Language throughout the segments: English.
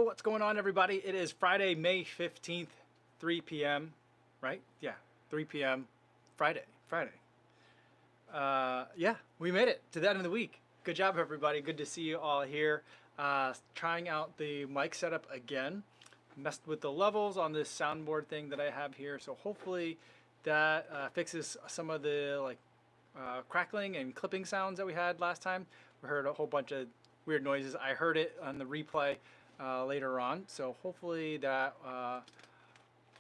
Yo, what's going on, everybody? It is Friday, May 15th, 3 p.m., right? Yeah, 3 p.m. Friday. Yeah, we made it to the end of the week. Good job, everybody. Good to see you all here. Trying out the mic setup again. Messed with the levels on this soundboard thing that I have here, so hopefully that fixes some of the crackling and clipping sounds that we had last time. We heard a whole bunch of weird noises. I heard it on the replay later on, so hopefully that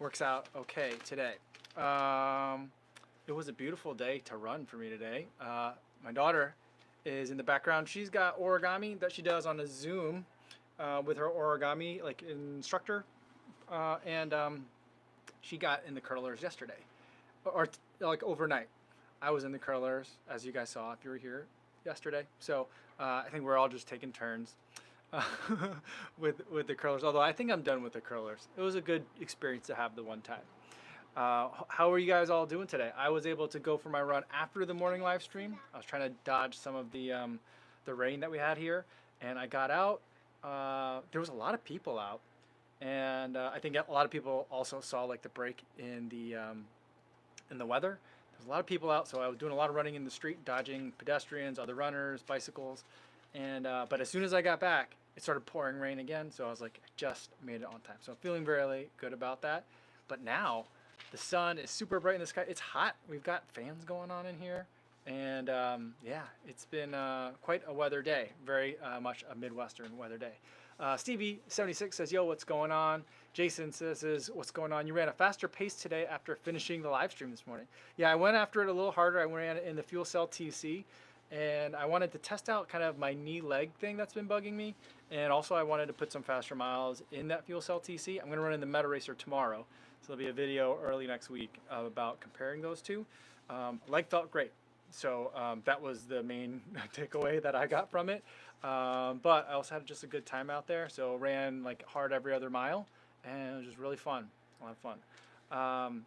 works out okay today. It was a beautiful day to run for me today. My daughter is in the background. She's got origami that she does on a Zoom with her origami instructor, and she got in the curlers yesterday, or overnight. I was in the curlers, as you guys saw if you were here yesterday. So I think we're all just taking turns with the curlers. Although I think I'm done with the curlers. It was a good experience to have the one time. How are you guys all doing today? I was able to go for my run after the morning live stream. I was trying to dodge some of the rain that we had here, and I got out. There was a lot of people out, and I think a lot of people also saw the break in the weather. There's a lot of people out, so I was doing a lot of running in the street, dodging pedestrians, other runners, bicycles, and but as soon as I got back, it started pouring rain again. So I was like, I just made it on time. So I'm feeling really good about that. But now the sun is super bright in the sky. It's hot. We've got fans going on in here, and yeah, it's been quite a weather day. Very much a Midwestern weather day. Stevie76 says, yo, what's going on? Jason says, what's going on? You ran a faster pace today after finishing the live stream this morning. Yeah, I went after it a little harder. I ran it in the fuel cell TC, and I wanted to test out kind of my knee leg thing that's been bugging me. And also I wanted to put some faster miles in that fuel cell TC. I'm going to run in the Meta Racer tomorrow. So there'll be a video early next week about comparing those two. Leg felt great. So that was the main takeaway that I got from it. But I also had just a good time out there. So ran hard every other mile, and it was just really fun. A lot of fun.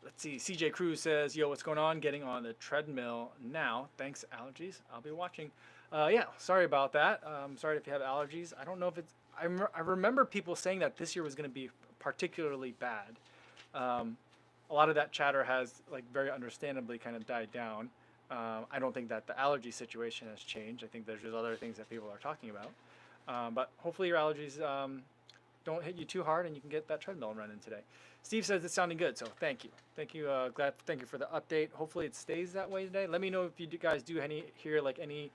Let's see. CJ Cruz says, yo, what's going on? Getting on the treadmill now. Thanks, allergies. I'll be watching. Yeah, sorry about that. Sorry if you have allergies. I don't know if it's... I remember people saying that this year was going to be particularly bad. A lot of that chatter has very understandably kind of died down. I don't think that the allergy situation has changed. I think there's just other things that people are talking about. But hopefully your allergies don't hit you too hard and you can get that treadmill running today. Steve says it's sounding good, so thank you. Thank you. Thank you for the update. Hopefully it stays that way today. Let me know if you guys do hear any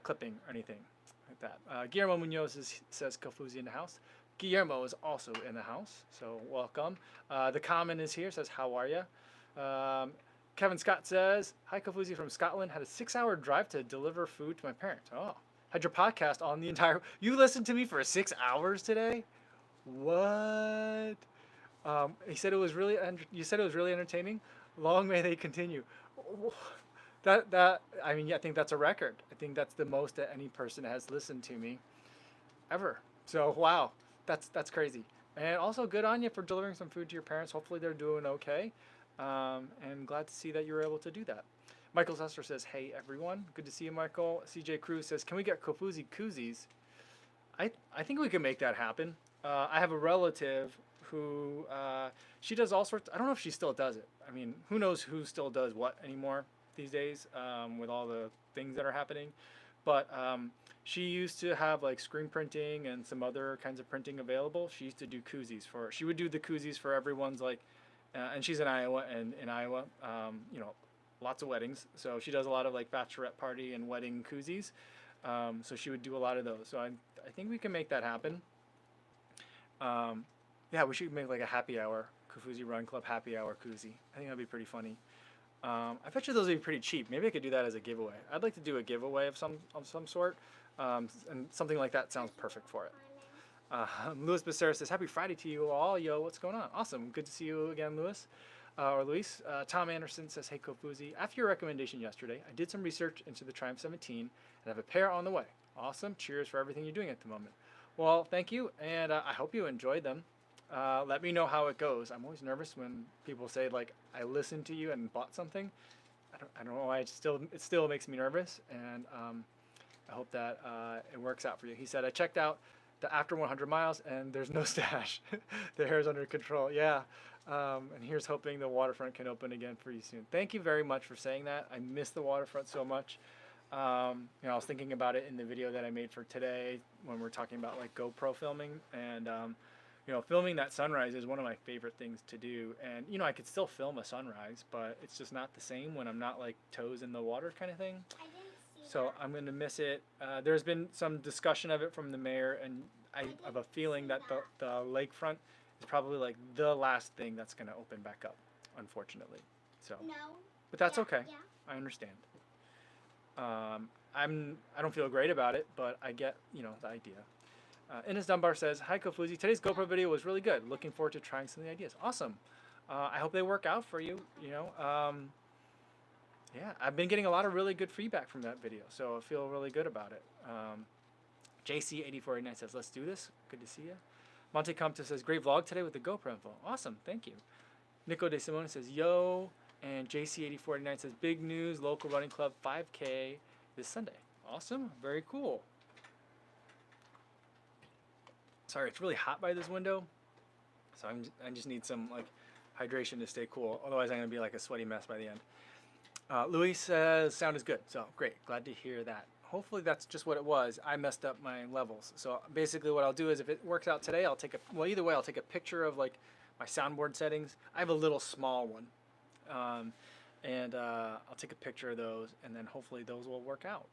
clipping or anything like that. Guillermo Munoz says Kofuzi in the house. Guillermo is also in the house, so welcome. The Common is here, says, how are you? Kevin Scott says, hi, Kofuzi from Scotland. Had a 6-hour drive to deliver food to my parents. Oh, had your podcast on the entire... You listened to me for 6 hours today? What? He said it was really... You said it was really entertaining? Long may they continue. I mean, yeah, I think that's a record. I think that's the most that any person has listened to me ever. So, wow. That's crazy. And also good on you for delivering some food to your parents. Hopefully they're doing okay. And glad to see that you were able to do that. Michael Sester says, hey, everyone. Good to see you, Michael. CJ Cruz says, can we get Kofuzi koozies? I think we can make that happen. I have a relative who, she does all sorts. I don't know if she still does it. I mean, who knows who still does what anymore these days with all the things that are happening. But she used to have screen printing and some other kinds of printing available. She used to do koozies she would do the koozies for everyone's and she's in Iowa, and in Iowa, lots of weddings. So she does a lot of bachelorette party and wedding koozies. So she would do a lot of those. So I think we can make that happen. Yeah, we should make a happy hour, Kofuzi Run Club happy hour koozie. I think that'd be pretty funny. I bet you those would be pretty cheap. Maybe I could do that as a giveaway. I'd like to do a giveaway of some sort, and something like that sounds perfect for it. Louis Becerra says, happy Friday to you all. Yo, what's going on? Awesome. Good to see you again, Louis. Or Luis. Tom Anderson says, hey, Kofuzi. After your recommendation yesterday, I did some research into the Triumph 17 and have a pair on the way. Awesome. Cheers for everything you're doing at the moment. Well, thank you, and I hope you enjoyed them. Let me know how it goes. I'm always nervous when people say I listened to you and bought something. I don't know why. It still makes me nervous, and I hope that it works out for you. He said, I checked out the after 100 miles, and there's no stash. The hair's under control. Yeah. And here's hoping the waterfront can open again for you soon. Thank you very much for saying that. I miss the waterfront so much. You know, I was thinking about it in the video that I made for today when we're talking about like GoPro filming, and you know, filming that sunrise is one of my favorite things to do. And you know, I could still film a sunrise, but it's just not the same when I'm not like toes in the water kind of thing. I didn't see So that. I'm gonna miss it. There's been some discussion of it from the mayor, and I have a feeling that the lakefront is probably like the last thing that's gonna open back up, unfortunately. So, No. but that's Yeah, okay. Yeah. I understand. I don't feel great about it, but I get, you know, the idea. Ines Dunbar says, "Hi Kofuzi, today's GoPro video was really good. Looking forward to trying some of the ideas. Awesome. I hope they work out for you. You know, yeah, I've been getting a lot of really good feedback from that video, so I feel really good about it." JC8489 says, "Let's do this. Good to see you." Monte Compton says, "Great vlog today with the GoPro info." Awesome, thank you. Nico De Simone says, "Yo." And JC8489 says, "Big news, local running club 5K this Sunday." Awesome, very cool. Sorry, it's really hot by this window, so I just need some like hydration to stay cool. Otherwise, I'm gonna be like a sweaty mess by the end. Louis says, "Sound is good." So great, glad to hear that. Hopefully that's just what it was. I messed up my levels. So basically what I'll do is if it works out today, I'll take either way, I'll take a picture of like my soundboard settings. I have a little small one. And I'll take a picture of those, and then hopefully those will work out.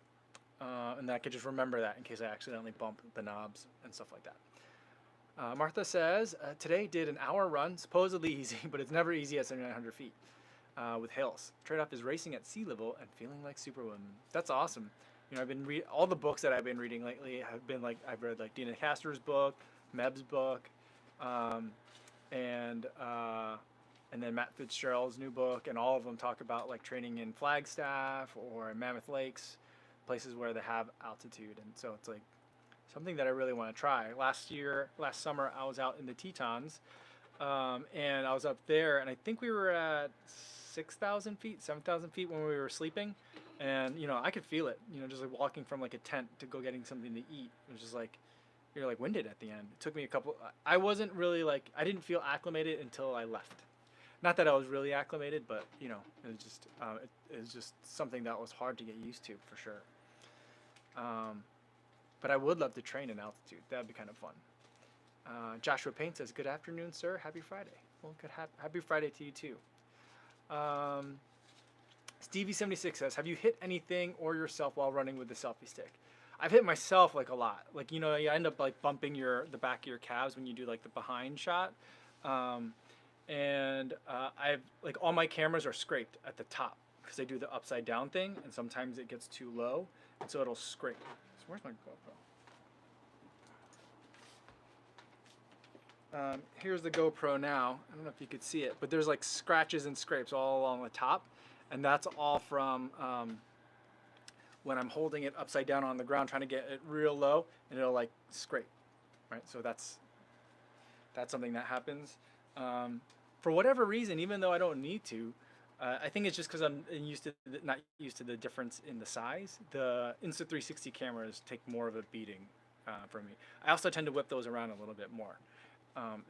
And I could just remember that in case I accidentally bump the knobs and stuff like that. Martha says, "Today did an hour run, supposedly easy, but it's never easy at 7,900 feet with hills. Trade-off is racing at sea level and feeling like Superwoman." That's awesome. You know, I've been all the books that I've been reading lately have been like, I've read like Dina Castor's book, Meb's book, and then Matt Fitzgerald's new book, and all of them talk about like training in Flagstaff or Mammoth Lakes, places where they have altitude. And so it's like something that I really want to try. Last summer, I was out in the Tetons, and I was up there, and I think we were at 6,000 feet, 7,000 feet when we were sleeping. And, you know, I could feel it, you know, just like walking from like a tent to go getting something to eat. It was just like, you're like winded at the end. It took me I wasn't really like, I didn't feel acclimated until I left. Not that I was really acclimated, but you know, it was just something that was hard to get used to for sure. But I would love to train in altitude. That'd be kind of fun. Joshua Payne says, "Good afternoon, sir. Happy Friday." Well, happy Friday to you too. Stevie76 says, "Have you hit anything or yourself while running with the selfie stick?" I've hit myself like a lot. Like, you know, you end up like bumping the back of your calves when you do like the behind shot. And I've like all my cameras are scraped at the top because they do the upside down thing, and sometimes it gets too low, and so it'll scrape. So where's my GoPro? Here's the GoPro now. I don't know if you could see it, but there's like scratches and scrapes all along the top, and that's all from when I'm holding it upside down on the ground trying to get it real low, and it'll like scrape, right? So that's something that happens. For whatever reason, even though I don't need to, I think it's just because I'm not used to the difference in the size. The Insta360 cameras take more of a beating from me. I also tend to whip those around a little bit more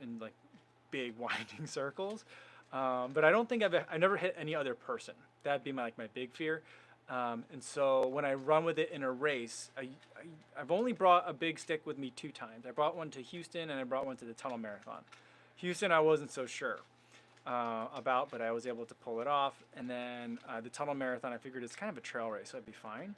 in like big winding circles. But I don't think I never hit any other person. That'd be my big fear. And so when I run with it in a race, I've only brought a big stick with me 2 times. I brought one to Houston, and I brought one to the Tunnel Marathon. Houston, I wasn't so sure about, but I was able to pull it off. And then the Tunnel Marathon, I figured it's kind of a trail race, so I'd be fine.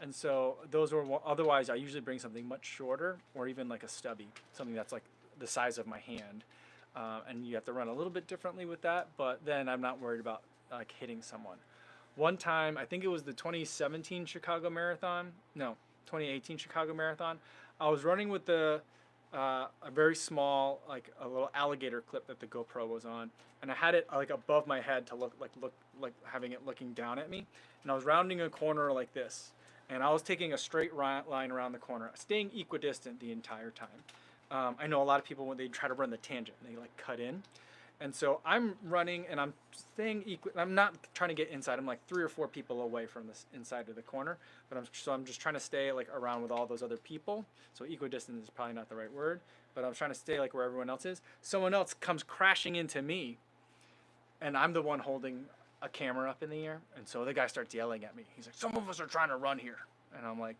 And so those were, otherwise I usually bring something much shorter, or even like a stubby, something that's like the size of my hand. And you have to run a little bit differently with that, but then I'm not worried about like hitting someone. One time, I think it was the 2017 Chicago Marathon, no, 2018 Chicago Marathon, I was running with a very small, like a little alligator clip that the GoPro was on, and I had it like above my head to look like having it looking down at me, and I was rounding a corner like this, and I was taking a straight line around the corner, staying equidistant the entire time. I know a lot of people, when they try to run the tangent, they like cut in, And so I'm running and I'm staying I'm not trying to get inside. I'm like 3 or 4 people away from this inside of the corner, but I'm just trying to stay like around with all those other people. So equidistant is probably not the right word, but I'm trying to stay like where everyone else is. Someone else comes crashing into me, and I'm the one holding a camera up in the air, and so the guy starts yelling at me. He's like, "Some of us are trying to run here," and I'm like,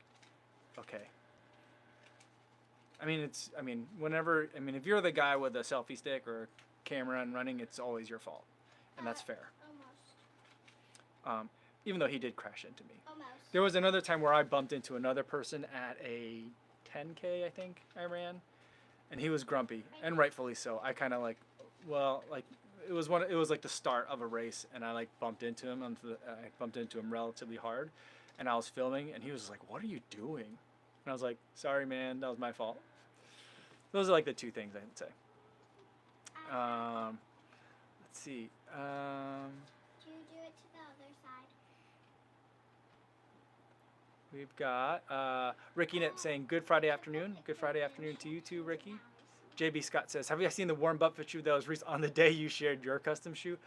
"Okay." Whenever, if you're the guy with a selfie stick or a camera and running, it's always your fault, and that's fair. Even though he did crash into me. There was another time where I bumped into another person at a 10K, I think I ran, and he was grumpy, and rightfully so. I kind of like, it was like the start of a race, and I like bumped into him I bumped into him relatively hard, and I was filming, and he was like, "What are you doing?" And I was like, "Sorry, man, that was my fault." Those are like the two things I would say. Let's see. Do you do it to the other side? We've got Ricky Nip saying, "Good Friday afternoon." Good Friday afternoon to you too, Ricky. JB Scott says, "Have you seen the Warren Buffett shoe that was on the day you shared your custom shoe?"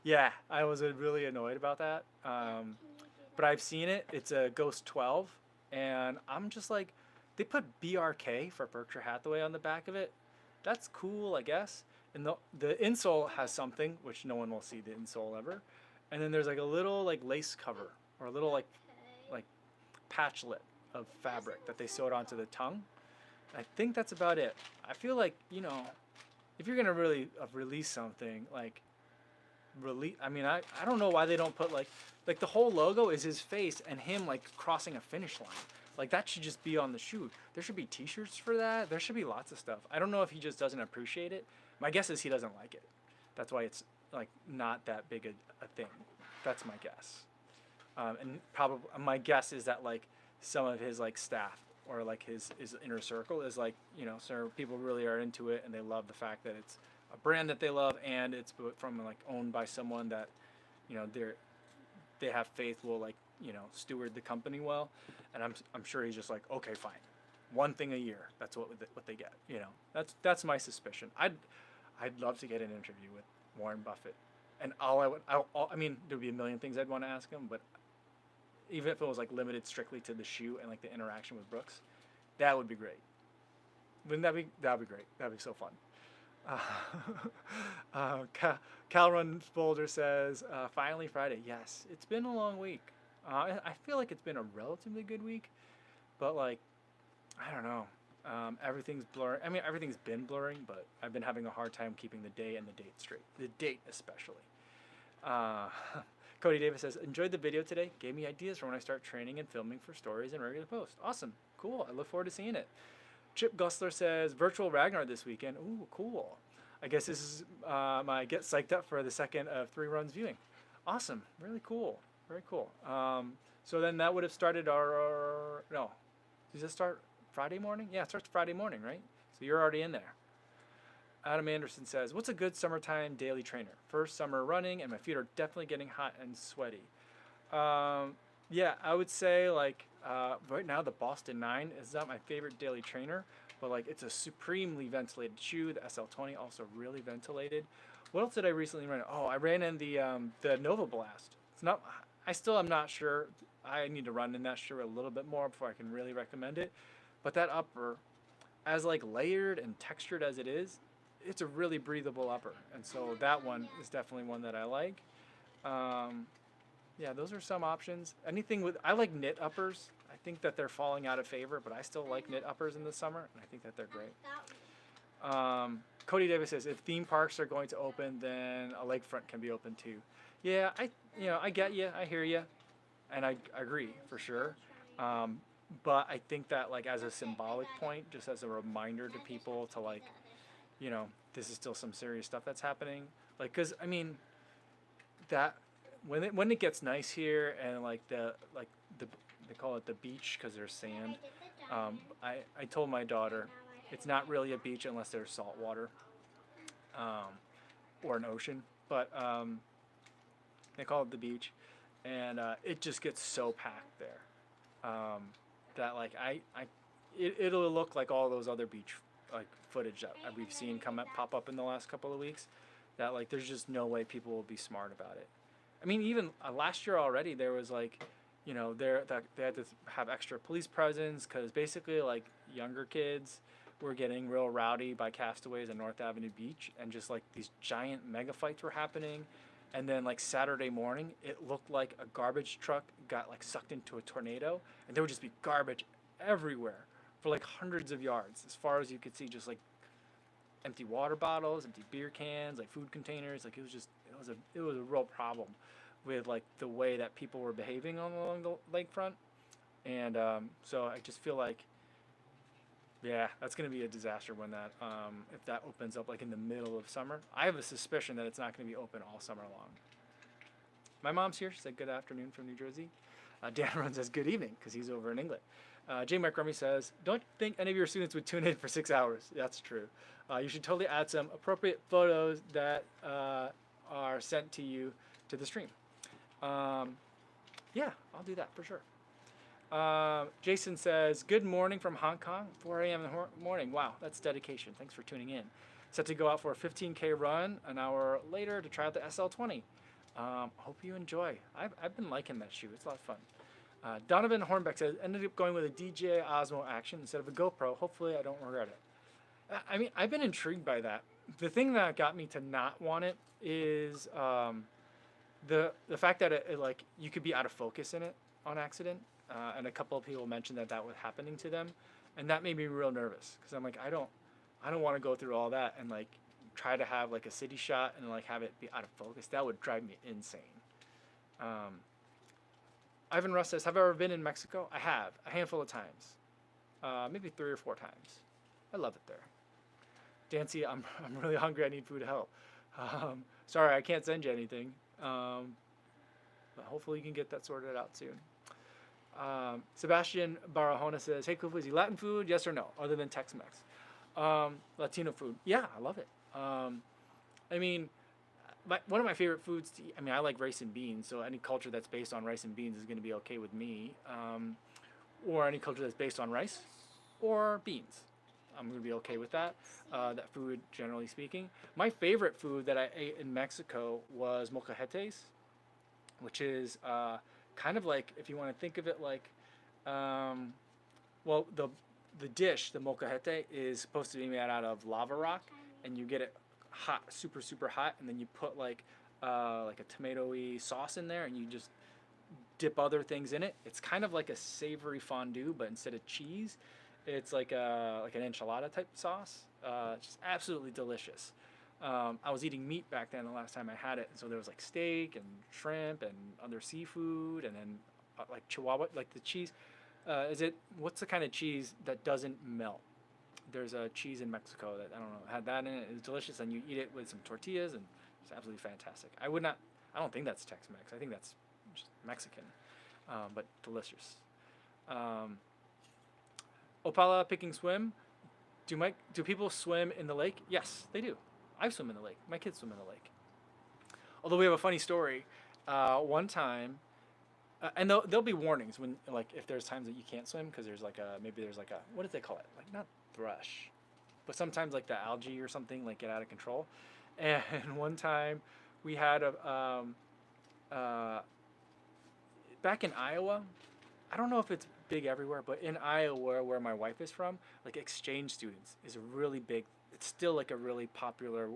Yeah, I was really annoyed about that. But I've seen it. It's a Ghost 12, and I'm just like, they put BRK for Berkshire Hathaway on the back of it. That's cool, I guess. And the insole has something, which no one will see the insole ever. And then there's like a little like lace cover or a little like patchlet of fabric that they sewed onto the tongue. I think that's about it. I feel like, if you're gonna really release something, like I don't know why they don't put like the whole logo is his face and him like crossing a finish line. Like that should just be on the shoe. There should be T-shirts for that. There should be lots of stuff. I don't know if he just doesn't appreciate it. My guess is he doesn't like it. That's why it's like not that big a thing. That's my guess. And probably my guess is that like some of his like staff or like his inner circle is like, so people really are into it and they love the fact that it's a brand that they love and it's from like owned by someone that, they have faith will like, steward the company well. And I'm sure he's just like, okay, fine, one thing a year. That's what they get. That's my suspicion. I'd love to get an interview with Warren Buffett, and there'd be a million things I'd want to ask him, but even if it was like limited strictly to the shoe and like the interaction with Brooks, that would be great. Wouldn't that be? That'd be great. That'd be so fun. Cal Run Boulder says, "Finally Friday." Yes, it's been a long week. I feel like it's been a relatively good week, but like, I don't know. Everything's blurring. Everything's been blurring, but I've been having a hard time keeping the day and the date straight. The date especially. Cody Davis says, "Enjoyed the video today. Gave me ideas for when I start training and filming for stories and regular posts." Awesome. Cool. I look forward to seeing it. Chip Gustler says, "Virtual Ragnar this weekend." Ooh, cool. I guess this is my get psyched up for the second of 3 runs viewing. Awesome. Really cool. Very cool. So then that would have started no. Does it start Friday morning? Yeah, it starts Friday morning, right? So you're already in there. Adam Anderson says, "What's a good summertime daily trainer? First summer running, and my feet are definitely getting hot and sweaty." Yeah, I would say like right now the Boston 9 is not my favorite daily trainer, but like it's a supremely ventilated shoe. The SL20 also really ventilated. What else did I recently run? Oh, I ran in the Nova Blast. It's not. I still am not sure. I need to run in that shoe a little bit more before I can really recommend it. But that upper, as like layered and textured as it is, it's a really breathable upper, and so that one is definitely one that I like. Yeah, those are some options. I like knit uppers. I think that they're falling out of favor, but I still like knit uppers in the summer, and I think that they're great. Cody Davis says, "If theme parks are going to open, then a lakefront can be open too." Yeah, I get you. I hear you, and I agree for sure. But I think that like as a symbolic point, just as a reminder to people to like, this is still some serious stuff that's happening. Like, cause that when it gets nice here and like they call it the beach because there's sand. I told my daughter it's not really a beach unless there's salt water, or an ocean, but they call it the beach, and it just gets so packed there that like it'll look like all those other beach like footage that we've seen pop up in the last couple of weeks. that like there's just no way people will be smart about it. I mean, even last year already there was like, you know, they had to have extra police presence because basically like younger kids were getting real rowdy by castaways on North Avenue Beach, and just like these giant mega fights were happening. And then like Saturday morning, it looked like a garbage truck got like sucked into a tornado, and there would just be garbage everywhere for like hundreds of yards, as far as you could see, just like empty water bottles, empty beer cans, like food containers. Like it was a real problem with like the way that people were behaving along the lakefront. And so I just feel like, yeah, that's gonna be a disaster when that if that opens up like in the middle of summer. I have a suspicion that it's not gonna be open all summer long. My mom's here. She said good afternoon from New Jersey. Dan Run says good evening because he's over in England. J. Mike Rummy says, don't think any of your students would tune in for 6 hours. That's true. You should totally add some appropriate photos that are sent to you to the stream. Yeah, I'll do that for sure. Jason says, good morning from Hong Kong, 4 a.m. in the morning. Wow, that's dedication. Thanks for tuning in. Set to go out for a 15K run an hour later to try out the SL20. Hope you enjoy. I've been liking that shoe. It's a lot of fun. Donovan Hornbeck says, ended up going with a DJI Osmo Action instead of a GoPro. Hopefully I don't regret it. I mean, I've been intrigued by that. The thing that got me to not want it is the fact that it like you could be out of focus in it on accident. And a couple of people mentioned that was happening to them, and that made me real nervous because I'm like, I don't want to go through all that and like try to have like a city shot and like have it be out of focus. That would drive me insane. Ivan Russ says, have I ever been in Mexico? I have, a handful of times, maybe 3 or 4 times. I love it there. Dancy, I'm really hungry. I need food help. Sorry, I can't send you anything, but hopefully you can get that sorted out soon. Sebastian Barahona says, hey, Kofuzi, Latin food, yes or no, other than Tex-Mex? Latino food, yeah, I love it. I mean, one of my favorite foods to eat, I mean, I like rice and beans, so any culture that's based on rice and beans is going to be okay with me. Or any culture that's based on rice or beans, I'm going to be okay with that. That food, generally speaking. My favorite food that I ate in Mexico was molcajetes, which is kind of like, if you want to think of it like, well, the dish, the molcajete, is supposed to be made out of lava rock, and you get it hot, super, super hot, and then you put like a tomato-y sauce in there, and you just dip other things in it. It's kind of like a savory fondue, but instead of cheese, it's like an enchilada type sauce. It's just absolutely delicious. I was eating meat back then the last time I had it, and so there was like steak and shrimp and other seafood, and then like Chihuahua, like the cheese. What's the kind of cheese that doesn't melt? There's a cheese in Mexico that, I don't know, had that in it. It's delicious, and you eat it with some tortillas, and it's absolutely fantastic. I don't think that's Tex-Mex. I think that's just Mexican, but delicious. Opala picking swim. Do people swim in the lake? Yes, they do. I swim in the lake. My kids swim in the lake. Although we have a funny story. One time, and there'll be warnings when, like, if there's times that you can't swim because there's like maybe there's like what do they call it? Like, not thrush, but sometimes like the algae or something like get out of control. And one time we had back in Iowa, I don't know if it's big everywhere, but in Iowa, where my wife is from, like exchange students is a really big, it's still like a really popular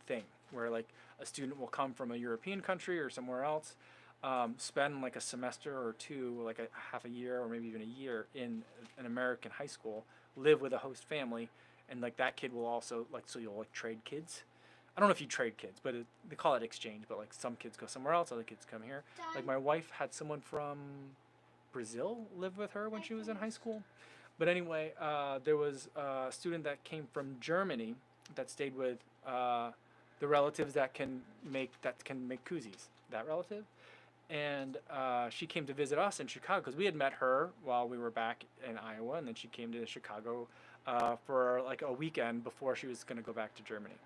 thing where like a student will come from a European country or somewhere else, spend like a semester or two, like a half a year or maybe even a year in an American high school, live with a host family, and like that kid will also like, so you'll like trade kids. I don't know if you trade kids, but they call it exchange, but like some kids go somewhere else, other kids come here. Like my wife had someone from Brazil live with her when she was in high school. But anyway, there was a student that came from Germany that stayed with the relatives that can make koozies. That relative, and she came to visit us in Chicago because we had met her while we were back in Iowa, and then she came to Chicago for like a weekend before she was going to go back to Germany.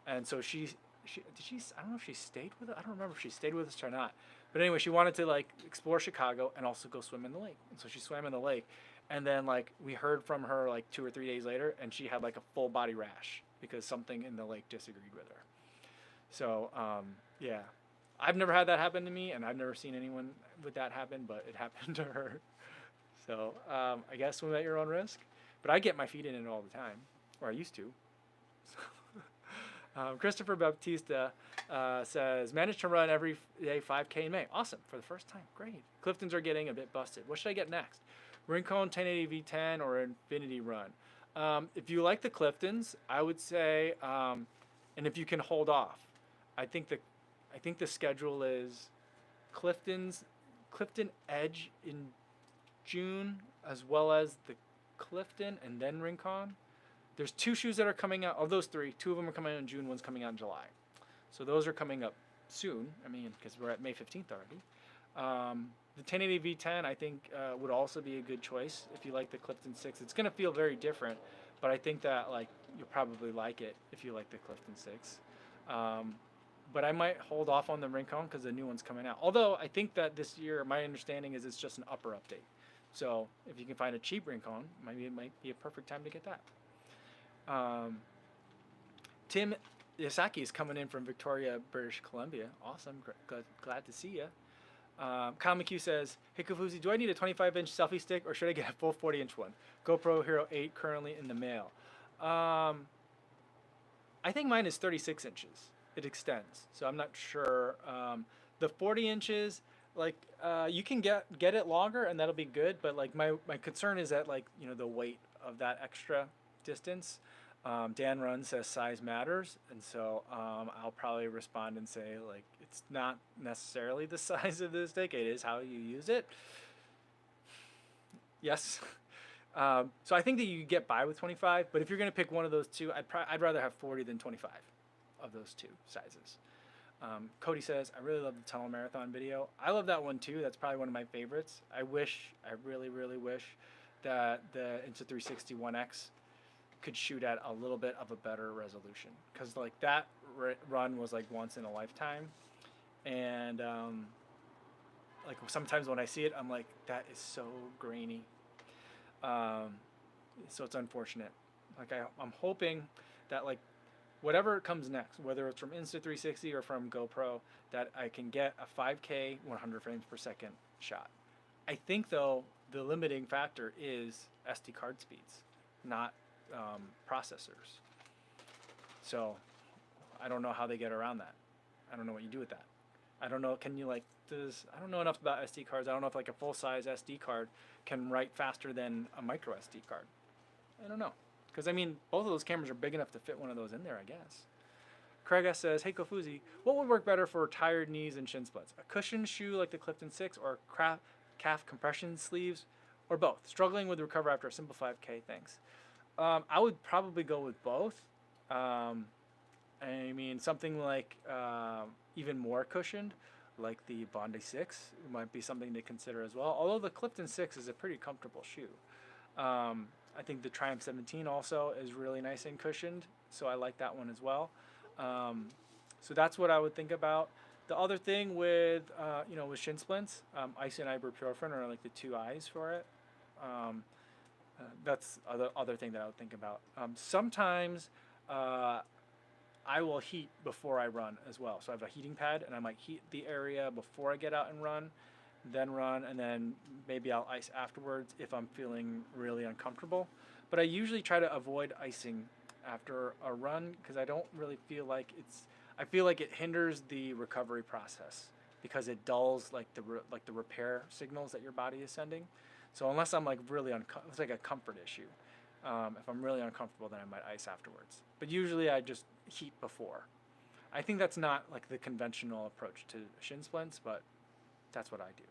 And so she I don't know if she stayed with us. I don't remember if she stayed with us or not. But anyway, she wanted to like explore Chicago and also go swim in the lake. And so she swam in the lake. And then like we heard from her like 2 or 3 days later, and she had like a full body rash because something in the lake disagreed with her. So yeah, I've never had that happen to me, and I've never seen anyone with that happen, but it happened to her. So I guess swim at your own risk. But I get my feet in it all the time, or I used to. Christopher Baptista says, managed to run every day 5K in May. Awesome, for the first time. Great. Cliftons are getting a bit busted. What should I get next? Rincon 1080 V10 or Infinity Run? If you like the Cliftons, I would say, and if you can hold off, I think the schedule is Clifton Edge in June, as well as the Clifton and then Rincon. There's 2 shoes that are coming out. Of those 3, 2 of them are coming out in June, one's coming out in July. So those are coming up soon. I mean, because we're at May 15th already. The 1080 V10, I think, would also be a good choice if you like the Clifton 6. It's going to feel very different, but I think that like you'll probably like it if you like the Clifton 6. But I might hold off on the Rincon because the new one's coming out. Although I think that this year, my understanding is it's just an upper update. So if you can find a cheap Rincon, maybe it might be a perfect time to get that. Tim Yasaki is coming in from Victoria, British Columbia. Awesome. Glad to see you. Kamaku says, hey Kofuzi, do I need a 25-inch selfie stick or should I get a full 40-inch one? GoPro Hero 8 currently in the mail. I think mine is 36 inches. It extends, so I'm not sure. The 40 inches, like you can get it longer and that'll be good, but like my concern is that like the weight of that extra distance. Dan Run says size matters, and so I'll probably respond and say like it's not necessarily the size of the stick, it is how you use it. Yes. So I think that you get by with 25, but if you're going to pick one of those two, I'd rather have 40 than 25 of those 2 sizes. Cody says, I really love the tunnel marathon video. I love that one too. That's probably one of my favorites. I really wish that the Insta360 One X could shoot at a little bit of a better resolution, because like that run was like once in a lifetime, and like sometimes when I see it I'm like, that is so grainy. So it's unfortunate. Like I'm hoping that like whatever comes next, whether it's from Insta360 or from GoPro, that I can get a 5K 100 frames per second shot. I think though the limiting factor is SD card speeds, not processors. So I don't know how they get around that. I don't know what you do with that. I don't know. Can you like I don't know enough about SD cards. I don't know if like a full-size SD card can write faster than a micro SD card. I don't know. Because I mean, both of those cameras are big enough to fit one of those in there, I guess. Craig S says, hey Kofuzi, what would work better for tired knees and shin splits? A cushioned shoe like the Clifton 6 or calf compression sleeves, or both? Struggling with recover after a simple 5K, thanks. I would probably go with both. I mean, something like even more cushioned, like the Bondi 6, might be something to consider as well. Although the Clifton 6 is a pretty comfortable shoe. I think the Triumph 17 also is really nice and cushioned, so I like that one as well. So that's what I would think about. The other thing with with shin splints, ice and ibuprofen are like the 2 I's for it. That's other thing that I would think about. Sometimes I will heat before I run as well. So I have a heating pad, and I might heat the area before I get out and run, and then maybe I'll ice afterwards if I'm feeling really uncomfortable. But I usually try to avoid icing after a run because I don't really feel like I feel like it hinders the recovery process because it dulls like the repair signals that your body is sending. So unless I'm like really it's like a comfort issue. If I'm really uncomfortable, then I might ice afterwards. But usually I just heat before. I think that's not like the conventional approach to shin splints, but that's what I do.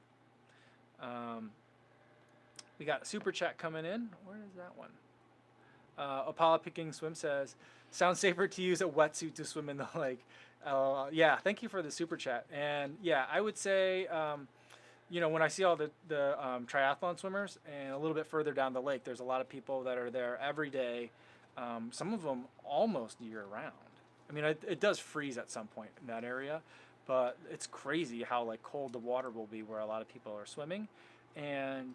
We got a super chat coming in. Where is that one? Apollo Picking Swim says, sounds safer to use a wetsuit to swim in the lake. Yeah, thank you for the super chat. And yeah, I would say, when I see all the triathlon swimmers and a little bit further down the lake, there's a lot of people that are there every day, some of them almost year round. I mean, it does freeze at some point in that area, but it's crazy how like cold the water will be where a lot of people are swimming. And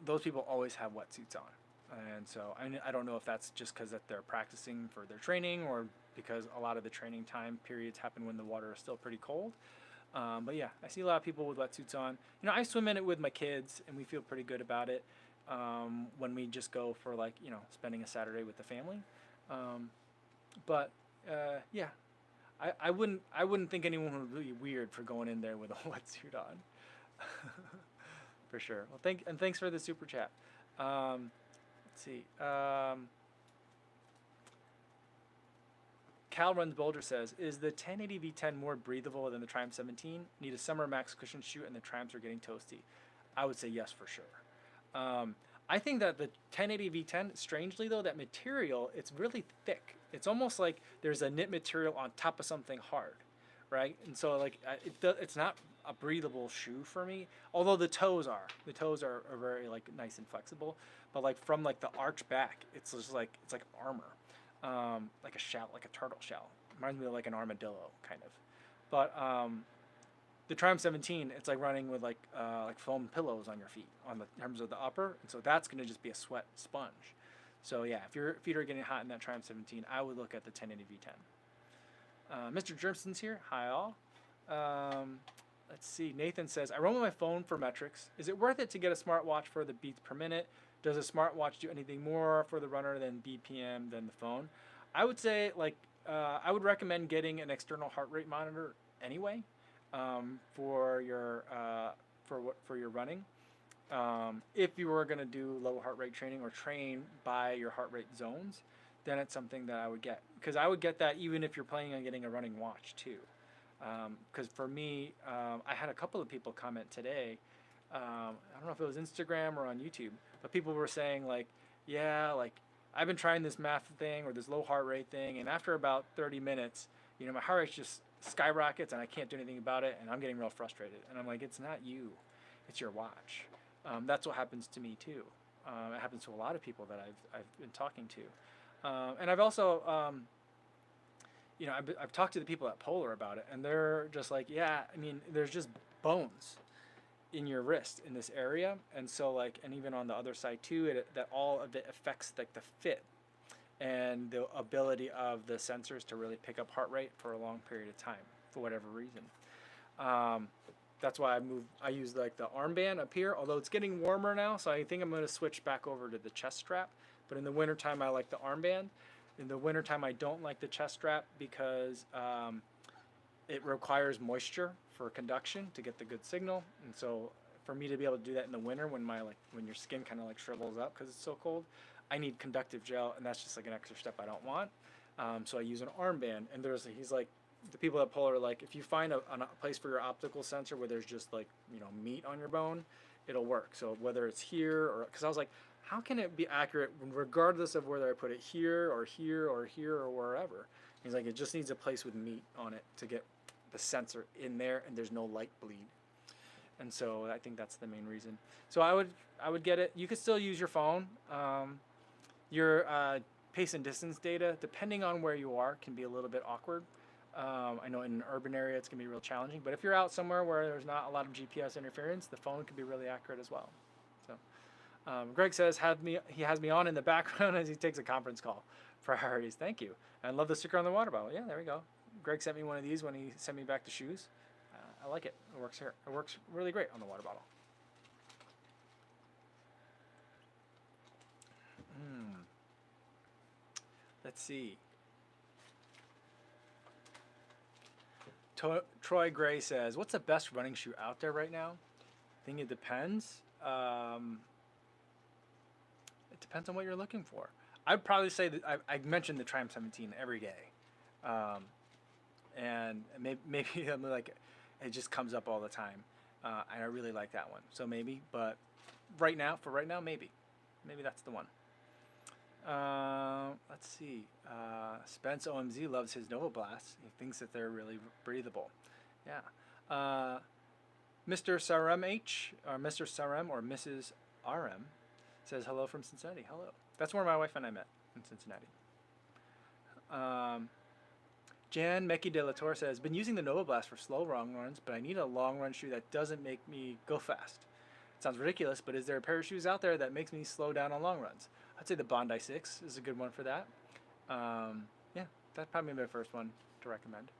those people always have wetsuits on. And so I don't know if that's just because that they're practicing for their training or because a lot of the training time periods happen when the water is still pretty cold. But yeah, I see a lot of people with wetsuits on. You know, I swim in it with my kids, and we feel pretty good about it when we just go for like, you know, spending a Saturday with the family. Um, but yeah, I wouldn't think anyone would be weird for going in there with a wetsuit on. For sure. Well, thanks for the super chat. Let's see. Cal Runs Boulder says, is the 1080 V10 more breathable than the Triumph 17? Need a summer max cushion shoe and the Triumphs are getting toasty. I would say yes for sure. I think that the 1080 V10, strangely though, that material, it's really thick. It's almost like there's a knit material on top of something hard, right? And so like it's not a breathable shoe for me. Although the toes are very like nice and flexible, but like from like the arch back, it's just like it's like armor, like a shell, like a turtle shell. Reminds me of like an armadillo kind of. But the Triumph 17, it's like running with like foam pillows on your feet on the terms of the upper, and so that's gonna just be a sweat sponge. So yeah, if your feet are getting hot in that Triumph 17, I would look at the 1080 V10. Mr. Jermson's here. Hi all. Let's see. Nathan says, I run with my phone for metrics. Is it worth it to get a smartwatch for the beats per minute? Does a smartwatch do anything more for the runner than BPM than the phone? I would say like I would recommend getting an external heart rate monitor anyway for your running. If you were going to do low heart rate training or train by your heart rate zones, then it's something that I would get, because I would get that even if you're planning on getting a running watch too. Because for me, I had a couple of people comment today. I don't know if it was Instagram or on YouTube, but people were saying like, yeah, like I've been trying this math thing or this low heart rate thing, and after about 30 minutes, you know, my heart rate just skyrockets and I can't do anything about it, and I'm getting real frustrated. And I'm like, it's not you, it's your watch. That's what happens to me too. It happens to a lot of people that I've been talking to, and I've also you know, I've talked to the people at Polar about it, and they're just like, yeah, I mean, there's just bones in your wrist in this area, and so like, and even on the other side too, that all of it affects like the fit and the ability of the sensors to really pick up heart rate for a long period of time for whatever reason. That's why I use like the armband up here, although it's getting warmer now, so I think I'm going to switch back over to the chest strap. But in the wintertime, I like the armband. In the wintertime, I don't like the chest strap because it requires moisture for conduction to get the good signal. And so for me to be able to do that in the winter when when your skin kind of like shrivels up because it's so cold, I need conductive gel, and that's just like an extra step I don't want. So I use an armband, and he's like, the people at Polar are like, if you find a place for your optical sensor where there's just like, you know, meat on your bone, it'll work. So whether it's here or, because I was like, how can it be accurate regardless of whether I put it here or here or here or wherever? He's like, it just needs a place with meat on it to get the sensor in there and there's no light bleed. And so I think that's the main reason. So I would get it. You could still use your phone. Your pace and distance data, depending on where you are, can be a little bit awkward. I know in an urban area it's going to be real challenging, but if you're out somewhere where there's not a lot of GPS interference, the phone can be really accurate as well. So Greg says he has me on in the background as he takes a conference call. Priorities. Thank you. And love the sticker on the water bottle. Yeah, there we go. Greg sent me one of these when he sent me back the shoes. I like it. It works here. It works really great on the water bottle. Let's see. Troy Gray says, what's the best running shoe out there right now? I think it depends. It depends on what you're looking for. I'd probably say that I mentioned the Triumph 17 every day. And maybe I'm like, it just comes up all the time. And I really like that one. So maybe, but for right now, maybe that's the one. Let's see. Spence OMZ loves his Nova Blast. He thinks that they're really breathable. Yeah. Mr. Sarem H, or Mr. Sarem, or Mrs. RM says hello from Cincinnati. Hello. That's where my wife and I met, in Cincinnati. Jan Meki de la Torre says, been using the Nova Blast for slow long runs, but I need a long run shoe that doesn't make me go fast. It sounds ridiculous, but is there a pair of shoes out there that makes me slow down on long runs? I'd say the Bondi 6 is a good one for that. Yeah, that's probably my first one to recommend.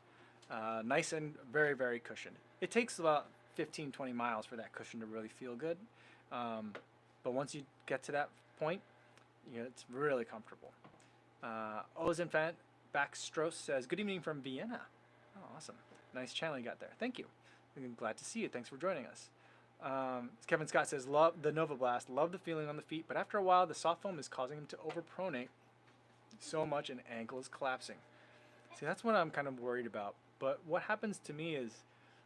Nice and very, very cushioned. It takes about 15, 20 miles for that cushion to really feel good. But once you get to that point, it's really comfortable. Ozenfant Backstros says, good evening from Vienna. Oh, awesome. Nice channel you got there. Thank you. I'm glad to see you. Thanks for joining us. Kevin Scott says, love the Nova Blast. Love the feeling on the feet, but after a while, the soft foam is causing him to overpronate so much and ankle is collapsing. See, that's what I'm kind of worried about. But what happens to me is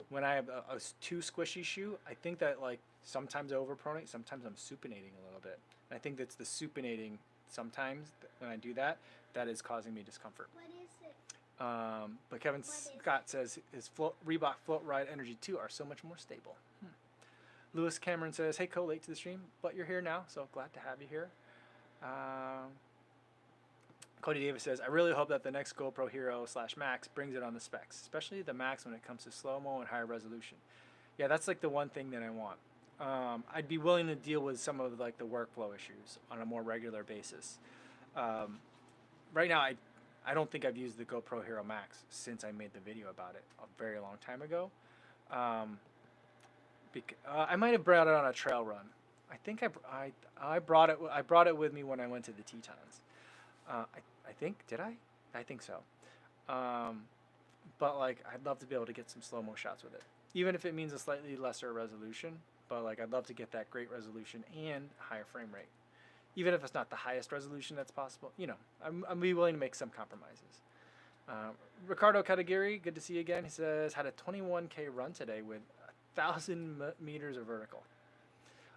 when I have a too squishy shoe, I think that like sometimes I overpronate, sometimes I'm supinating a little bit. And I think that's the supinating sometimes when I do that, that is causing me discomfort. What is it? But Kevin Scott says his Reebok Float Ride Energy 2 are so much more stable. Lewis Cameron says, hey, late to the stream, but you're here now, so glad to have you here. Cody Davis says, I really hope that the next GoPro Hero / Max brings it on the specs, especially the Max when it comes to slow-mo and higher resolution. Yeah, that's like the one thing that I want. I'd be willing to deal with some of like the workflow issues on a more regular basis. Right now, I don't think I've used the GoPro Hero Max since I made the video about it a very long time ago. I might have brought it on a trail run. I think I brought it with me when I went to the Tetons. I think, did I? I think so. But like, I'd love to be able to get some slow-mo shots with it, even if it means a slightly lesser resolution. But like, I'd love to get that great resolution and higher frame rate, even if it's not the highest resolution that's possible. I'm be willing to make some compromises. Ricardo Katagiri, good to see you again. He says, had a 21K run today with 1,000 meters of vertical.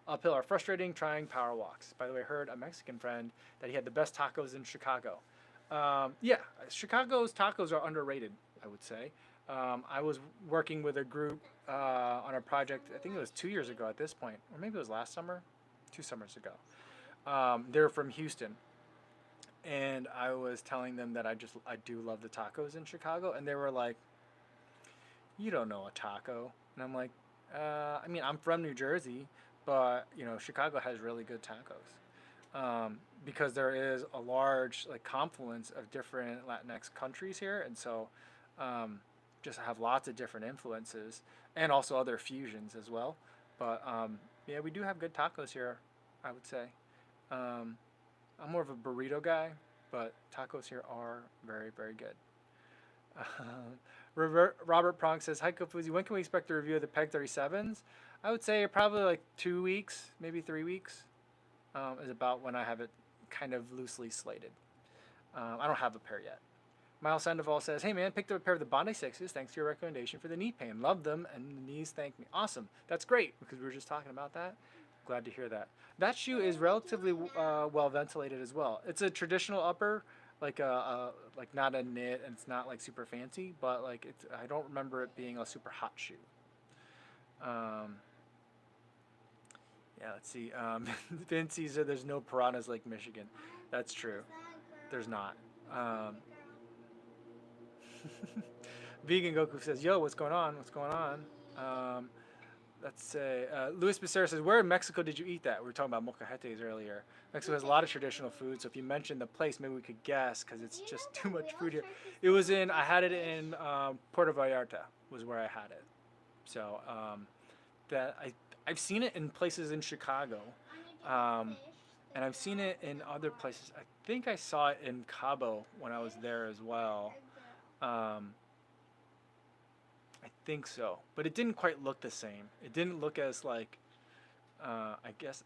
Uphill are frustrating, trying power walks. By the way, I heard a Mexican friend that he had the best tacos in Chicago. Yeah, Chicago's tacos are underrated, I would say. I was working with a group on a project, I think it was 2 years ago at this point, or maybe it was last summer, 2 summers ago. They're from Houston. And I was telling them that I do love the tacos in Chicago. And they were like, you don't know a taco. And I'm like, I mean, I'm from New Jersey, but Chicago has really good tacos because there is a large like confluence of different Latinx countries here, and so just have lots of different influences and also other fusions as well. But yeah, we do have good tacos here, I would say. I'm more of a burrito guy, but tacos here are very, very good. Robert Pronk says, hi Kofuzi, when can we expect the review of the Peg 37s? I would say probably like 2 weeks, maybe 3 weeks is about when I have it kind of loosely slated. I don't have a pair yet. Miles Sandoval says, hey man, picked up a pair of the Bondi 6s thanks to your recommendation for the knee pain. Love them and the knees thank me. Awesome. That's great because we were just talking about that. Glad to hear that. That shoe is relatively well ventilated as well. It's a traditional upper, like like not a knit, and it's not like super fancy, but like I don't remember it being a super hot shoe. Yeah, let's see. Vince said there's no piranhas Lake Michigan. That's true. There's not. Vegan Goku says, yo, what's going on? What's going on? Let's say, Luis Becerra says, where in Mexico did you eat that? We were talking about molcajetes earlier. Mexico has a lot of traditional food, so if you mentioned the place, maybe we could guess, because it's just too much food here. It was I had it in Puerto Vallarta was where I had it. So, I've seen it in places in Chicago, and I've seen it in other places. I think I saw it in Cabo when I was there as well. I think so, but it didn't quite look the same. It didn't look as like, I guess,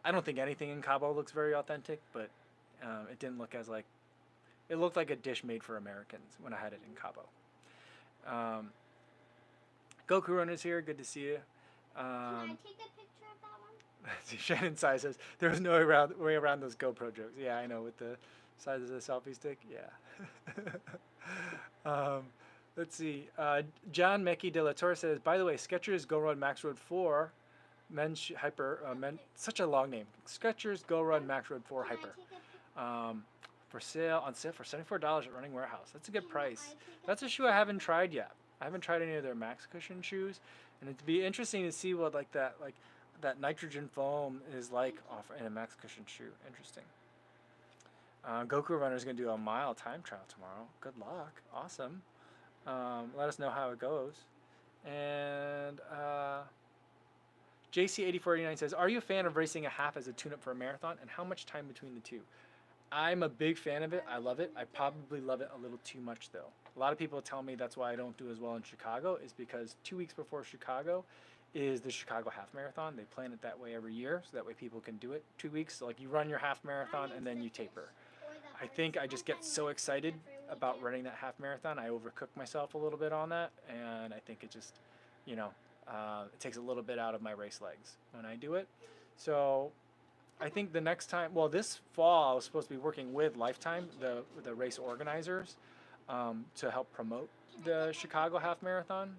I don't think anything in Cabo looks very authentic, but it didn't look as like, it looked like a dish made for Americans when I had it in Cabo. Goku Run is here, good to see you. Can I take a picture of that one? Shannon Sai says, there was no way around those GoPro jokes. Yeah, I know, with the size of the selfie stick, yeah. Let's see. John Mekki de la Torre says, by the way, Skechers Go Run Max Road 4 Men's Hyper, such a long name. Skechers Go Run Max Road 4 Hyper. On sale for $74 at Running Warehouse. That's a good price. That's a shoe I haven't tried yet. I haven't tried any of their Max Cushion shoes, and it'd be interesting to see what like that nitrogen foam is like off in a max cushion shoe. Interesting. Goku Runner is going to do a mile time trial tomorrow. Good luck. Awesome. Let us know how it goes. And JC8489 says, are you a fan of racing a half as a tune-up for a marathon? And how much time between the two? I'm a big fan of it. I love it. I probably love it a little too much, though. A lot of people tell me that's why I don't do as well in Chicago, is because 2 weeks before Chicago is the Chicago Half Marathon. They plan it that way every year, so that way people can do it 2 weeks. So like you run your half marathon and then you taper. I think I just get so excited about running that half marathon. I overcook myself a little bit on that, and I think it just, you know, it takes a little bit out of my race legs when I do it. So I think the next time, well, this fall I was supposed to be working with Lifetime, the race organizers, to help promote the Chicago Half Marathon,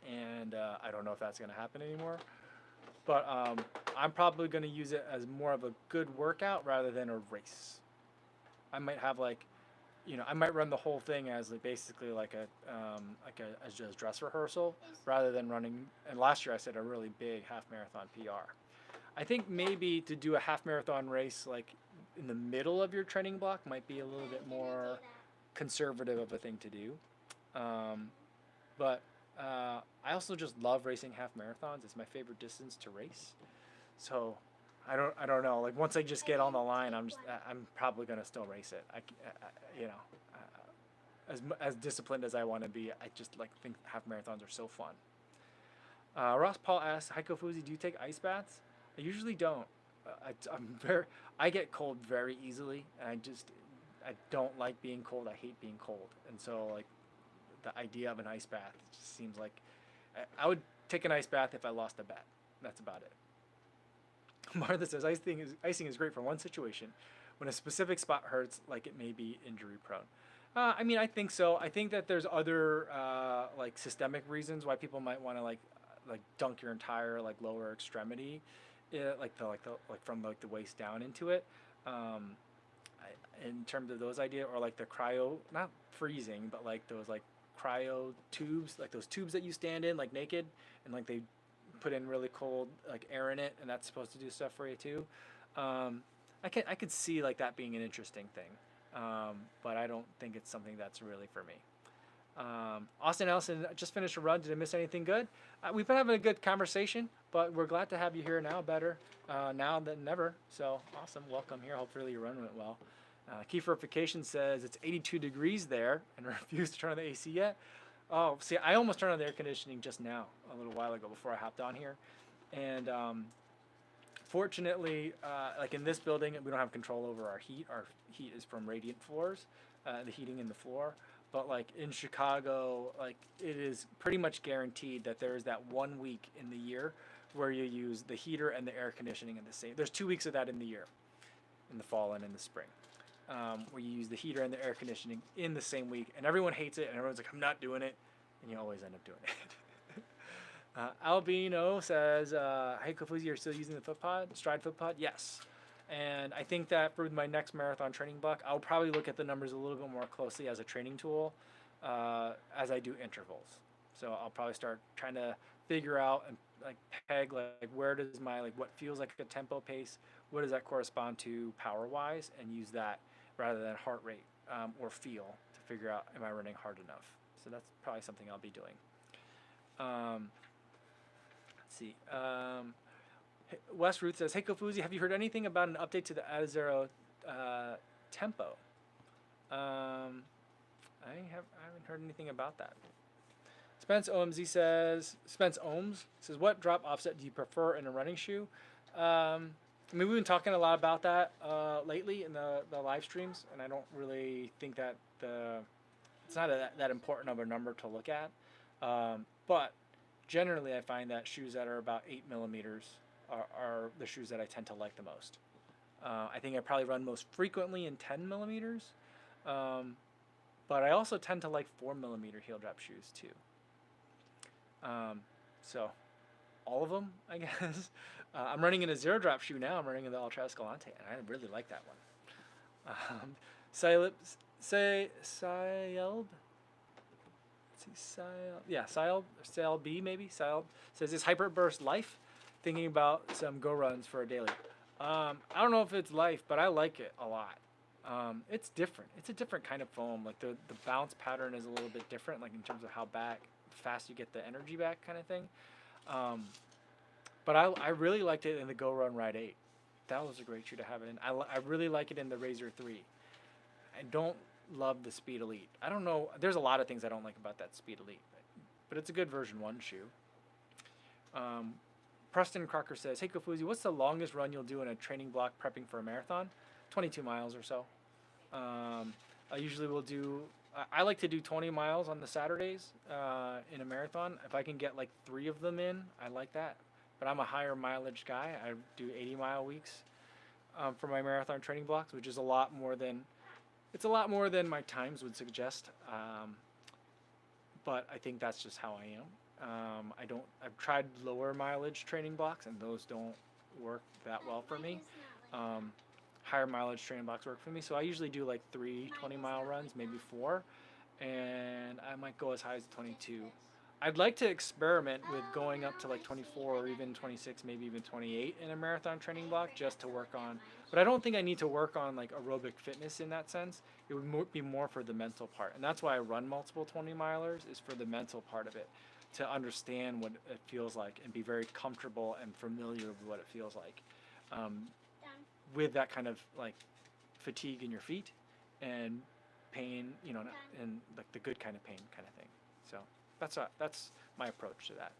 and I don't know if that's going to happen anymore. But I'm probably going to use it as more of a good workout rather than a race. I might have like, you know, I might run the whole thing as like basically like a just dress rehearsal rather than running. And last year I set a really big half marathon PR. I think maybe to do a half marathon race like in the middle of your training block might be a little bit more conservative of a thing to do. But I also just love racing half marathons. It's my favorite distance to race. So I don't know. Like once I just get on the line, I'm probably gonna still race it. You know, as disciplined as I want to be, I just like think half marathons are so fun. Ross Paul asks, "Hi Kofuzi, do you take ice baths?" I usually don't. I get cold very easily, and I don't like being cold. I hate being cold, and so like the idea of an ice bath just seems like I would take an ice bath if I lost a bet. That's about it. Martha says, icing is great for one situation, when a specific spot hurts, like it may be injury prone. I mean, I think so. I think that there's other like systemic reasons why people might want to like dunk your entire like lower extremity, like from like the waist down into it. In terms of those ideas, or like the cryo, not freezing, but like those like cryo tubes, like those tubes that you stand in like naked, and like they put in really cold like air in it, and that's supposed to do stuff for you too. I could see like that being an interesting thing, but I don't think it's something that's really for me. Austin Ellison just finished a run. Did I miss anything good? We've been having a good conversation, but we're glad to have you here now, better now than never. So awesome, welcome here. Hopefully your run went well. Key Verification says it's 82 degrees there and refused to turn on the AC yet. Oh, see, I almost turned on the air conditioning just now, a little while ago before I hopped on here. And fortunately, like in this building, we don't have control over our heat. Our heat is from radiant floors, the heating in the floor. But like in Chicago, like it is pretty much guaranteed that there is that 1 week in the year where you use the heater and the air conditioning in the same. There's 2 weeks of that in the year, in the fall and in the spring. Where you use the heater and the air conditioning in the same week, and everyone hates it, and everyone's like, I'm not doing it, and you always end up doing it. Albino says, hey Kofuzi, you're still using the Stride foot pod? Yes. And I think that for my next marathon training block, I'll probably look at the numbers a little bit more closely as a training tool as I do intervals. So I'll probably start trying to figure out and like peg like where does my like what feels like a tempo pace, what does that correspond to power wise, and use that rather than heart rate or feel to figure out am I running hard enough. So that's probably something I'll be doing. Let's see. Wes Ruth says, hey Kofuzi, have you heard anything about an update to the Adazero tempo? I haven't heard anything about that. Spence Ohms says, what drop offset do you prefer in a running shoe? I mean, we've been talking a lot about that lately in the live streams, and I don't really think that it's not that important of a number to look at. But generally, I find that shoes that are about 8 millimeters are the shoes that I tend to like the most. I think I probably run most frequently in 10 millimeters, but I also tend to like 4 millimeter heel drop shoes too. So all of them, I guess. I'm running in a zero drop shoe now. I'm running in the Ultra Escalante, and I really like that one. Syelb B maybe. Syelb says, is Hyperburst Life? thinking about some go runs for a daily. I don't know if it's life, but I like it a lot. It's different. It's a different kind of foam. Like the bounce pattern is a little bit different, like in terms of how fast you get the energy back, kind of thing. Um, but I really liked it in the Go Run Ride 8. That was a great shoe to have it in. I really like it in the Razor 3. I don't love the Speed Elite. I don't know. There's a lot of things I don't like about that Speed Elite, but it's a good version 1 shoe. Um, Preston Crocker says, "Hey Kofuzi, what's the longest run you'll do in a training block prepping for a marathon?" 22 miles or so. I usually will do. I like to do 20 miles on the Saturdays in a marathon. If I can get like 3 of them in, I like that. But I'm a higher mileage guy. I do 80-mile weeks for my marathon training blocks, which is a lot more than my times would suggest. But I think that's just how I am. I've tried lower mileage training blocks, and those don't work that well for me. Higher mileage training blocks work for me, so I usually do like 3 20-mile runs, maybe 4, and I might go as high as 22. I'd like to experiment with going up to like 24 or even 26, maybe even 28 in a marathon training block, just to work on. But I don't think I need to work on like aerobic fitness in that sense. It would be more for the mental part, and that's why I run multiple 20-milers, is for the mental part of it, to understand what it feels like and be very comfortable and familiar with what it feels like, with that kind of like fatigue in your feet and pain, and like the good kind of pain kind of thing. So that's my approach to that.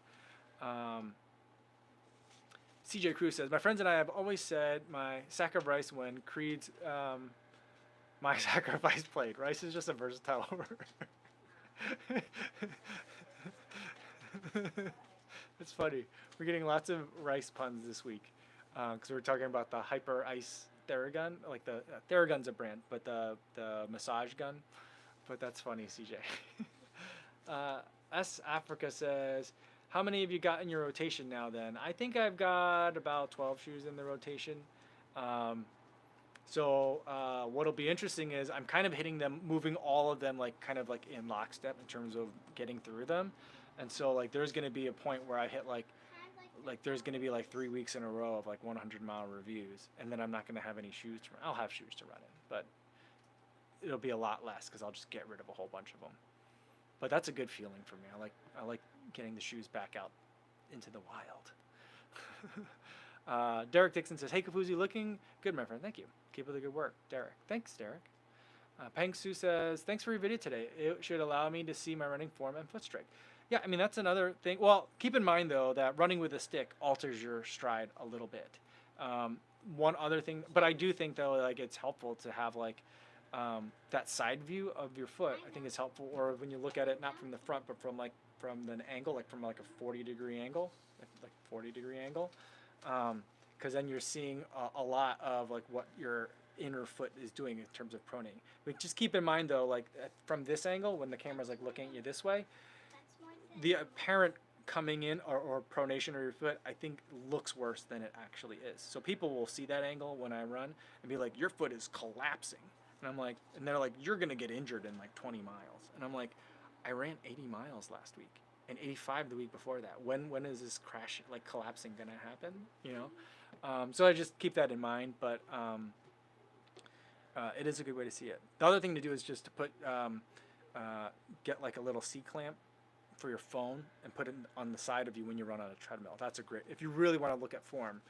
CJ Cruz says, "My friends and I have always said my sack of rice when Creed's my sacrifice plate. Rice is just a versatile word." It's funny. We're getting lots of rice puns this week because we're talking about the Hyper Ice Theragun. Like the Theragun's a brand, but the massage gun. But that's funny, CJ. S Africa says, "How many have you got in your rotation now then?" I think I've got about 12 shoes in the rotation. So what'll be interesting is I'm kind of hitting them, moving all of them like kind of like in lockstep in terms of getting through them. And so like there's going to be a point where I hit like there's going to be like 3 weeks in a row of like 100-mile reviews, and then I'm not going to have any shoes to run. I'll have shoes to run in, but it'll be a lot less because I'll just get rid of a whole bunch of them. But that's a good feeling for me. I like getting the shoes back out into the wild. Derek Dixon says, "Hey Kofuzi, looking good, my friend. Thank you. Keep up the good work, Derek." Thanks, Derek. Peng Su says, "Thanks for your video today. It should allow me to see my running form and foot strike." Yeah, I mean, that's another thing. Well, keep in mind, though, that running with a stick alters your stride a little bit. One other thing, but I do think, though, like it's helpful to have like that side view of your foot. I think it's helpful, or when you look at it not from the front, but from an angle, like from like a 40-degree angle, like 40-degree angle, because then you're seeing a lot of like what your inner foot is doing in terms of pronating. But just keep in mind, though, like from this angle, when the camera's like looking at you this way, the apparent coming in or pronation of your foot, I think, looks worse than it actually is. So people will see that angle when I run and be like, "Your foot is collapsing." And I'm like, and they're like, "You're going to get injured in like 20 miles. And I'm like, I ran 80 miles last week and 85 the week before that. When is this crash, like collapsing, going to happen? So I just keep that in mind, but it is a good way to see it. The other thing to do is just to put, get like a little C-clamp for your phone and put it on the side of you when you run on a treadmill. That's a great, if you really want to look at form,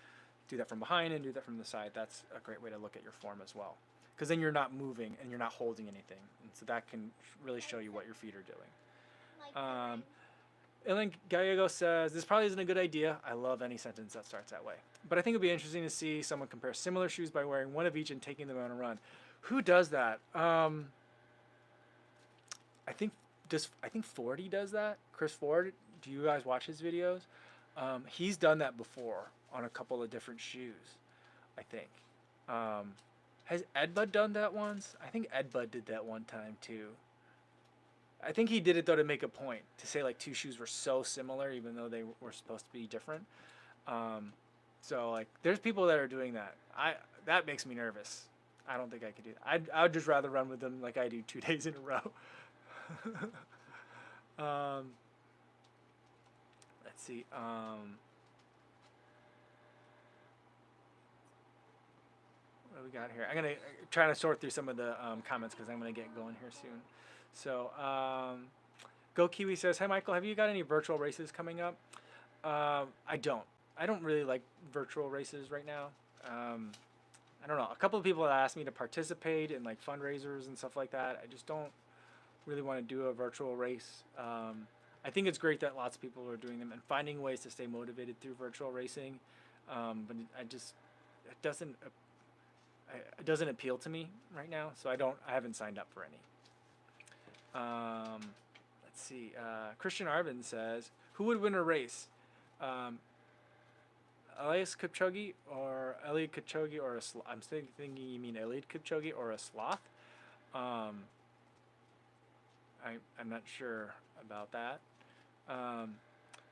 do that from behind and do that from the side. That's a great way to look at your form as well. Because then you're not moving and you're not holding anything. And so that can really show you what your feet are doing. Ellen Gallego says, "This probably isn't a good idea." I love any sentence that starts that way. "But I think it'd be interesting to see someone compare similar shoes by wearing one of each and taking them on a run." Who does that? I think Fordy does that. Chris Ford, do you guys watch his videos? He's done that before on a couple of different shoes, I think. Has Ed Bud done that once? I think Ed Bud did that one time too. I think he did it though to make a point, to say like 2 shoes were so similar even though they were supposed to be different. So like there's people that are doing that. That makes me nervous. I don't think I could do that. I would just rather run with them like I do 2 days in a row. Let's see. What do we got here? I'm gonna try to sort through some of the comments because I'm gonna get going here soon. So, Go Kiwi says, "Hi Michael, have you got any virtual races coming up?" I don't. I don't really like virtual races right now. I don't know. A couple of people have asked me to participate in like fundraisers and stuff like that. I just don't really want to do a virtual race. I think it's great that lots of people are doing them and finding ways to stay motivated through virtual racing. But it doesn't appeal to me right now, so I haven't signed up for any. Let's see. Christian Arvin says, "Who would win a race? Elias Kipchoge or Eliud Kipchoge or a sloth?" I'm thinking you mean Eliud Kipchoge or a sloth. I'm not sure about that.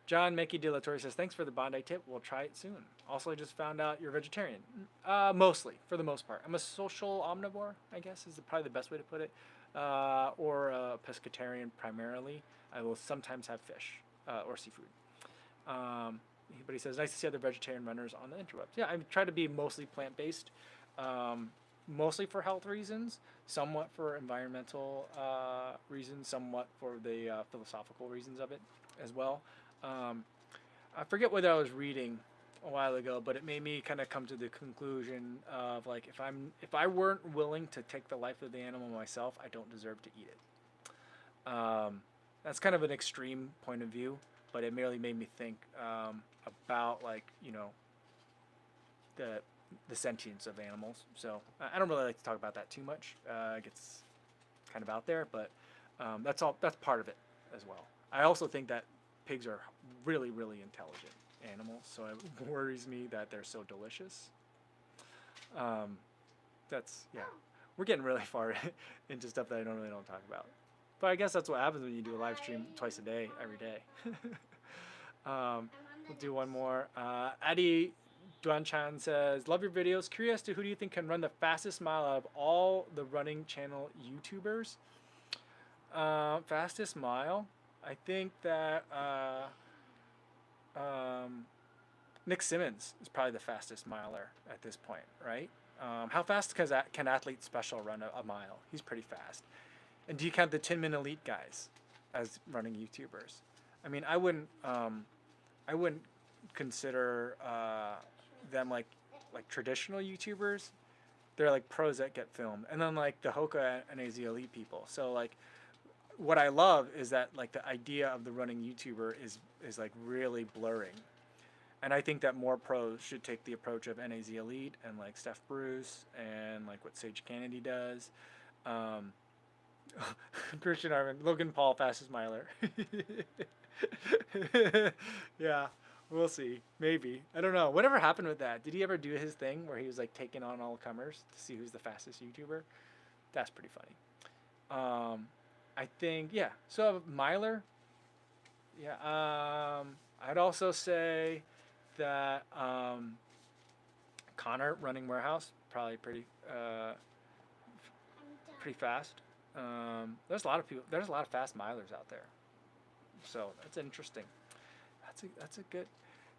John Mickey De La Torre says, "Thanks for the Bondi tip. We'll try it soon. Also, I just found out you're vegetarian." Mostly, for the most part. I'm a social omnivore, I guess, is probably the best way to put it. Or a pescatarian primarily. I will sometimes have fish or seafood. But he says, "Nice to see other vegetarian runners on the interwebs." Yeah, I try to be mostly plant-based, mostly for health reasons, somewhat for environmental reasons, somewhat for the philosophical reasons of it as well. I forget what I was reading a while ago, but it made me kind of come to the conclusion of like if I weren't willing to take the life of the animal myself, I don't deserve to eat it. That's kind of an extreme point of view, but it merely made me think about like the sentience of animals. So I don't really like to talk about that too much. It gets kind of out there, but that's part of it as well. I also think that pigs are really, really intelligent animals, so it worries me that they're so delicious. We're getting really far into stuff that I don't talk about. But I guess that's what happens when you do a live stream twice a day, every day. We'll do one more. Adi Duanchan says, "Love your videos. Curious to who do you think can run the fastest mile out of all the running channel YouTubers?" Fastest mile? I think that Nick Simmons is probably the fastest miler at this point, right? How fast can Athlete Special run a mile? He's pretty fast. And do you count the Tin Man Elite guys as running YouTubers? I mean, I wouldn't consider them like traditional YouTubers. They're like pros that get filmed, and then like the Hoka and AZ Elite people. So like, what I love is that like the idea of the running YouTuber is like really blurring, and I think that more pros should take the approach of NAZ Elite and like Steph Bruce and like what Sage Kennedy does. Christian Arvin, Logan Paul, fastest miler. Yeah, we'll see. Maybe. I don't know. Whatever happened with that? Did he ever do his thing where he was like taking on all comers to see who's the fastest YouTuber? That's pretty funny. I think, yeah. So miler, yeah. I'd also say that Connor running warehouse probably pretty fast. There's a lot of people. There's a lot of fast milers out there. So that's interesting. That's a good.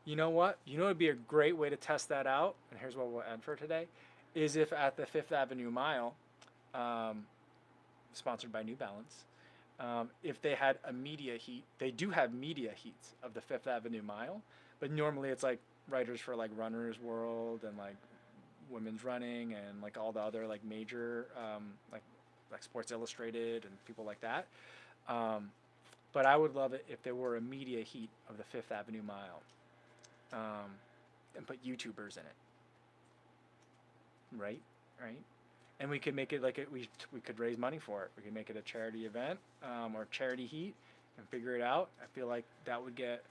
You know what? You know it'd be a great way to test that out. And here's what we'll end for today: is if at the Fifth Avenue Mile, sponsored by New Balance, if they had a media heat. They do have media heats of the Fifth Avenue Mile, but normally it's like writers for like Runner's World and like Women's Running and like all the other like major like Sports Illustrated and people like that. But I would love it if there were a media heat of the Fifth Avenue Mile, and put YouTubers in it. Right. And we could make it like we could raise money for it. We could make it a charity event or charity heat and figure it out. I feel like that would get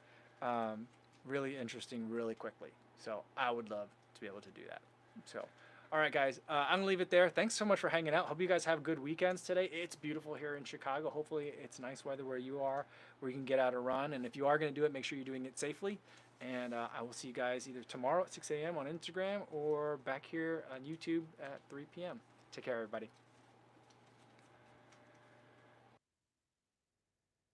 really interesting really quickly. So I would love to be able to do that. So, all right, guys, I'm gonna leave it there. Thanks so much for hanging out. Hope you guys have good weekends today. It's beautiful here in Chicago. Hopefully it's nice weather where you are, where you can get out and run. And if you are gonna do it, make sure you're doing it safely. And I will see you guys either tomorrow at 6 a.m. on Instagram or back here on YouTube at 3 p.m. Take care, everybody.